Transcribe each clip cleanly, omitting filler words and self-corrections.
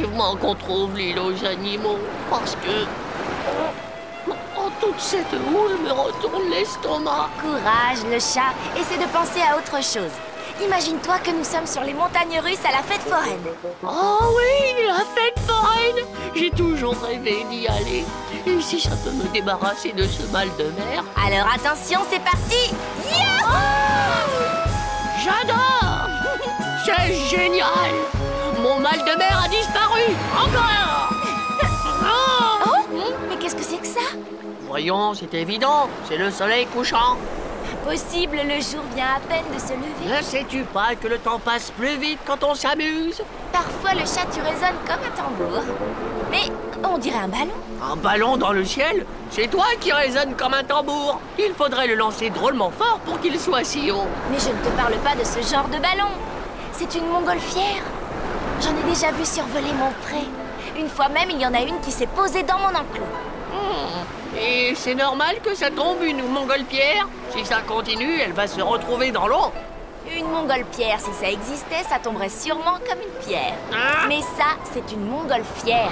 vivement qu'on trouve l'île aux animaux, parce que... toute cette houle me retourne l'estomac. Courage, le chat. Essaie de penser à autre chose. Imagine-toi que nous sommes sur les montagnes russes à la fête foraine. Oh oui, la fête foraine! J'ai toujours rêvé d'y aller. Et si ça peut me débarrasser de ce mal de mer? Alors attention, c'est parti! Oh, j'adore! C'est génial! Mon mal de mer a disparu! Encore! Oh! Mais qu'est-ce que c'est que ça? Voyons, c'est évident, c'est le soleil couchant. Impossible, le jour vient à peine de se lever. Ne sais-tu pas que le temps passe plus vite quand on s'amuse? Parfois, le chat, tu résonnes comme un tambour. Mais on dirait un ballon. Un ballon dans le ciel? C'est toi qui résonne comme un tambour. Il faudrait le lancer drôlement fort pour qu'il soit si haut. Mais je ne te parle pas de ce genre de ballon. C'est une montgolfière. J'en ai déjà vu survoler mon pré. Une fois même, il y en a une qui s'est posée dans mon enclos. Et c'est normal que ça tombe, une montgolfière? Si ça continue, elle va se retrouver dans l'eau. Une montgolfière, si ça existait, ça tomberait sûrement comme une pierre. Hein? Mais ça, c'est une montgolfière.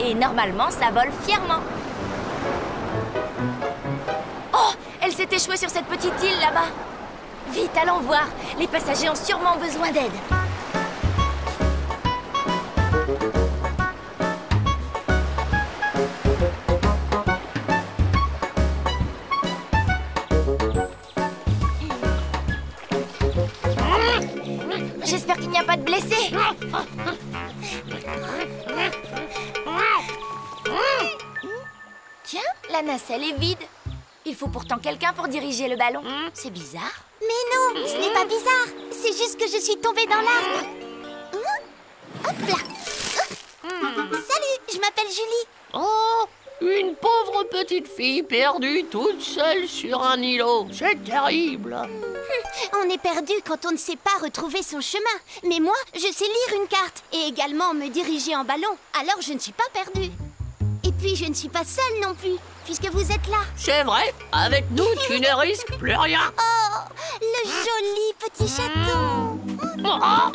Et normalement, ça vole fièrement. Oh! Elle s'est échouée sur cette petite île là-bas. Vite, allons voir. Les passagers ont sûrement besoin d'aide. J'espère qu'il n'y a pas de blessés. Tiens, la nacelle est vide. Il faut pourtant quelqu'un pour diriger le ballon. C'est bizarre. Mais non, ce n'est pas bizarre. C'est juste que je suis tombée dans l'arbre. Hop là. Salut, je m'appelle Julie. Oh, une pauvre petite fille perdue toute seule sur un îlot. C'est terrible. On est perdu quand on ne sait pas retrouver son chemin. Mais moi, je sais lire une carte et également me diriger en ballon. Alors je ne suis pas perdue. Et puis je ne suis pas seule non plus, puisque vous êtes là. C'est vrai, avec nous, tu ne risques plus rien. Oh, le joli petit chaton. Ah,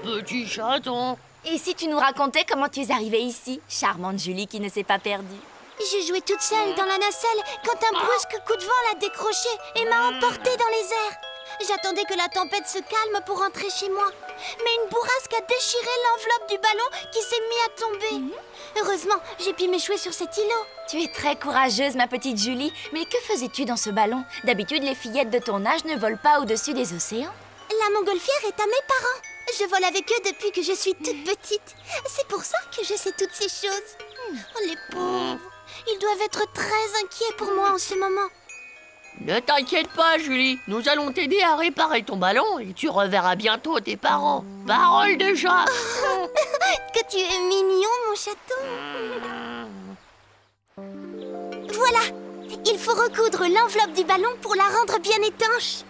petit chaton. Et si tu nous racontais comment tu es arrivée ici, charmante Julie qui ne s'est pas perdue? Je jouais toute seule dans la nacelle quand un brusque coup de vent l'a décrochée et m'a emportée dans les airs. J'attendais que la tempête se calme pour rentrer chez moi. Mais une bourrasque a déchiré l'enveloppe du ballon qui s'est mis à tomber. Heureusement, j'ai pu m'échouer sur cet îlot. Tu es très courageuse, ma petite Julie. Mais que faisais-tu dans ce ballon? D'habitude, les fillettes de ton âge ne volent pas au-dessus des océans. La montgolfière est à mes parents. Je vole avec eux depuis que je suis toute petite. C'est pour ça que je sais toutes ces choses. Oh, les pauvres. Ils doivent être très inquiets pour moi en ce moment. Ne t'inquiète pas, Julie. Nous allons t'aider à réparer ton ballon et tu reverras bientôt tes parents. Parole de chat. Que tu es mignon, mon chaton. Voilà. Il faut recoudre l'enveloppe du ballon pour la rendre bien étanche.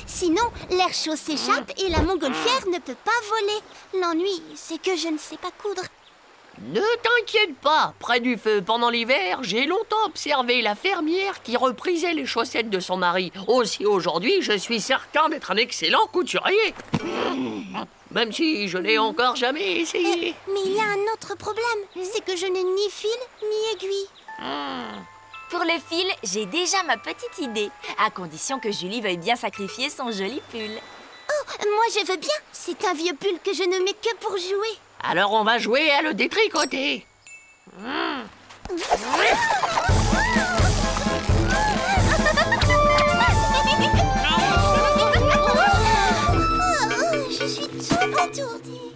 Sinon, l'air chaud s'échappe et la montgolfière ne peut pas voler. L'ennui, c'est que je ne sais pas coudre. Ne t'inquiète pas. Près du feu, pendant l'hiver, j'ai longtemps observé la fermière qui reprisait les chaussettes de son mari. Aussi aujourd'hui, je suis certain d'être un excellent couturier. Même si je n'ai encore jamais essayé. Mais il y a un autre problème. C'est que je n'ai ni fil ni aiguille. Pour le fil, j'ai déjà ma petite idée. À condition que Julie veuille bien sacrifier son joli pull. Oh, moi je veux bien. C'est un vieux pull que je ne mets que pour jouer. Alors on va jouer à le détricoter. Je suis toute étourdie.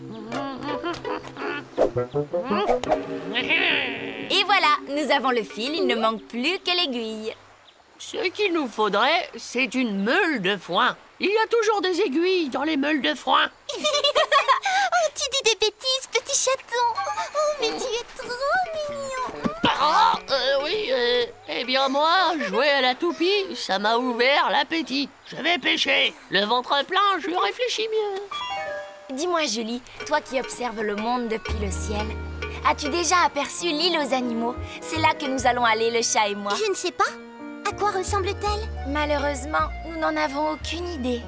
Et voilà, nous avons le fil, il ne manque plus que l'aiguille. Ce qu'il nous faudrait, c'est une meule de foin. Il y a toujours des aiguilles dans les meules de foin. Oh, tu dis des bêtises, petit chaton. Oh, mais tu es trop mignon. Ah, oui, eh bien moi, jouer à la toupie, ça m'a ouvert l'appétit. Je vais pêcher. Le ventre plein, je réfléchis mieux. Dis-moi Julie, toi qui observes le monde depuis le ciel, as-tu déjà aperçu l'île aux animaux? C'est là que nous allons aller, le chat et moi. Je ne sais pas. À quoi ressemble-t-elle? Malheureusement, nous n'en avons aucune idée.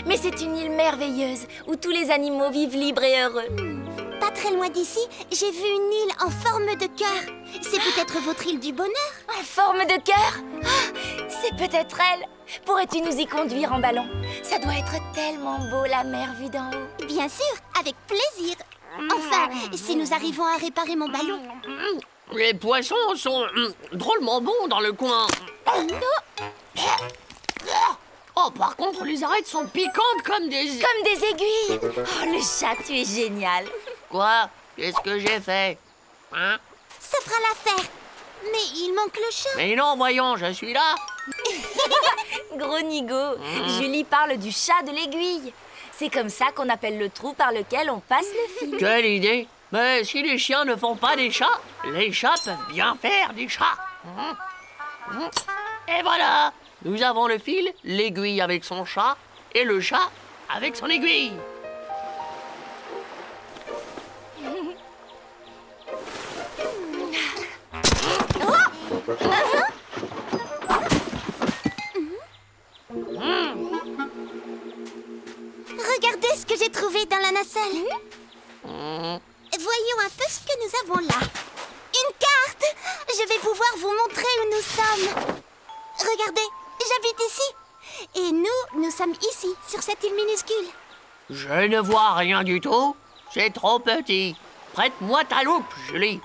Mais c'est une île merveilleuse où tous les animaux vivent libres et heureux. Pas très très loin d'ici, j'ai vu une île en forme de cœur. C'est peut-être votre île du bonheur? En forme de cœur? Oh, c'est peut-être elle. Pourrais-tu nous y conduire en ballon? Ça doit être tellement beau, la mer vue d'en haut. Bien sûr, avec plaisir. Enfin, si nous arrivons à réparer mon ballon. Les poissons sont drôlement bons dans le coin. Oh, par contre, les arêtes sont piquantes comme des... Comme des aiguilles. Oh, le chat, tu es génial. Quoi? Qu'est-ce que j'ai fait? Hein? Ça fera l'affaire. Mais il manque le chat. Mais non, voyons, je suis là. Gros nigo, Julie parle du chat de l'aiguille. C'est comme ça qu'on appelle le trou par lequel on passe le fil. Quelle idée! Mais si les chiens ne font pas des chats, les chats peuvent bien faire des chats. Et voilà! Nous avons le fil, l'aiguille avec son chat, et le chat avec son aiguille. Regardez ce que j'ai trouvé dans la nacelle. Voyons un peu ce que nous avons là. Une carte! Je vais pouvoir vous montrer où nous sommes. Regardez, j'habite ici. Et nous sommes ici, sur cette île minuscule. Je ne vois rien du tout. C'est trop petit. Prête-moi ta loupe, Julie.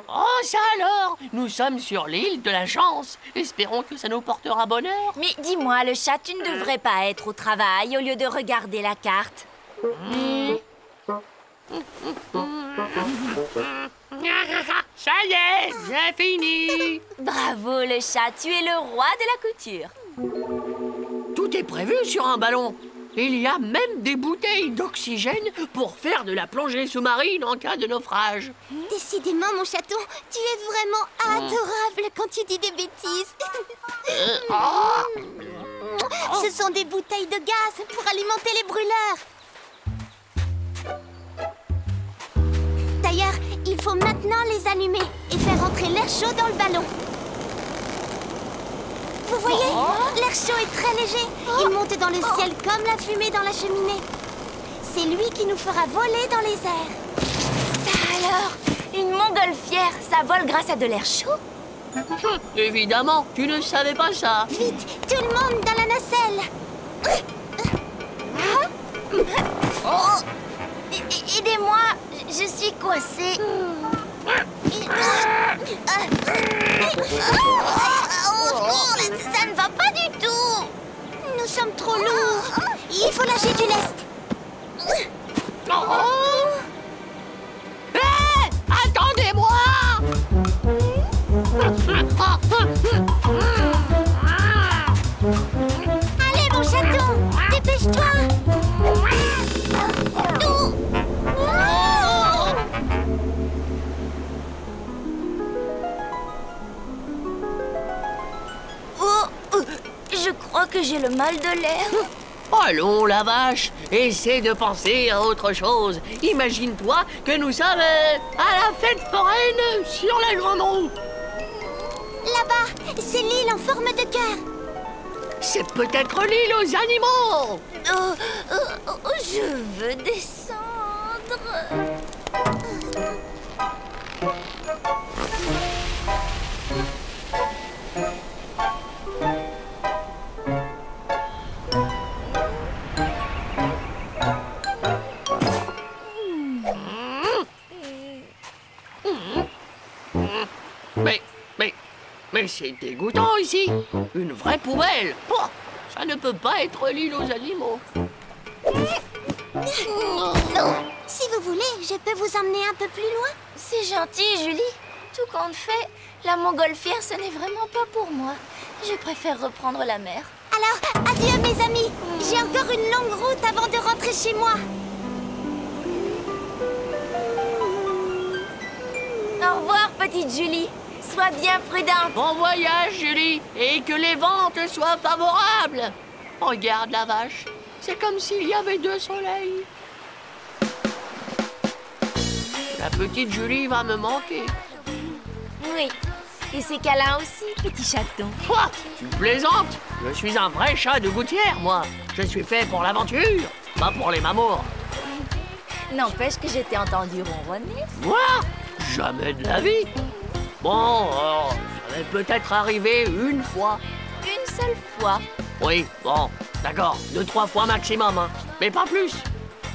Oh, ça alors! Nous sommes sur l'île de la chance. Espérons que ça nous portera bonheur. Mais dis-moi, le chat, tu ne devrais pas être au travail au lieu de regarder la carte. Ça y est, j'ai fini. Bravo, le chat, tu es le roi de la couture. Tout est prévu sur un ballon. Il y a même des bouteilles d'oxygène pour faire de la plongée sous-marine en cas de naufrage. Décidément, mon chaton, tu es vraiment adorable quand tu dis des bêtises. Ce sont des bouteilles de gaz pour alimenter les brûleurs. D'ailleurs, il faut maintenant les allumer et faire entrer l'air chaud dans le ballon. Vous voyez, l'air chaud est très léger. Il monte dans le ciel comme la fumée dans la cheminée. C'est lui qui nous fera voler dans les airs. Ça alors, une montgolfière, ça vole grâce à de l'air chaud? Évidemment, tu ne savais pas ça. Vite, tout le monde dans la nacelle. Aidez-moi, je suis coincée. Au secours, ça ne va pas du tout. Nous sommes trop lourds. Il faut lâcher du lest. Hé! Attendez-moi! Allez, mon chaton, dépêche-toi. Je crois que j'ai le mal de l'air. Allons, la vache, essaie de penser à autre chose. Imagine-toi que nous sommes à la fête foraine sur la Grande Roue. Là-bas, c'est l'île en forme de cœur. C'est peut-être l'île aux animaux. Je veux descendre. Mais c'est dégoûtant ici. Une vraie poubelle. Oh, ça ne peut pas être l'île aux animaux. Si vous voulez, je peux vous emmener un peu plus loin. C'est gentil, Julie. Tout compte fait, la montgolfière, ce n'est vraiment pas pour moi. Je préfère reprendre la mer. Alors, adieu mes amis. J'ai encore une longue route avant de rentrer chez moi. Au revoir, petite Julie. Sois bien prudente. Bon voyage, Julie, et que les vents te soient favorables. Regarde la vache, c'est comme s'il y avait deux soleils. La petite Julie va me manquer. Oui, et ces câlins aussi, petit chaton. Quoi? Tu plaisantes? Je suis un vrai chat de gouttière, moi. Je suis fait pour l'aventure, pas pour les mamours. N'empêche que j'étais entendu ronronner. Moi? Jamais de la vie. Bon, ça va peut-être arriver une fois. Une seule fois. Oui, bon, d'accord, 2-3 fois maximum, hein, mais pas plus.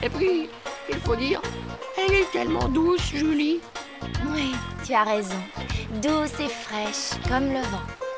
Et puis, il faut dire, elle est tellement douce, Julie. Oui, tu as raison. Douce et fraîche, comme le vent.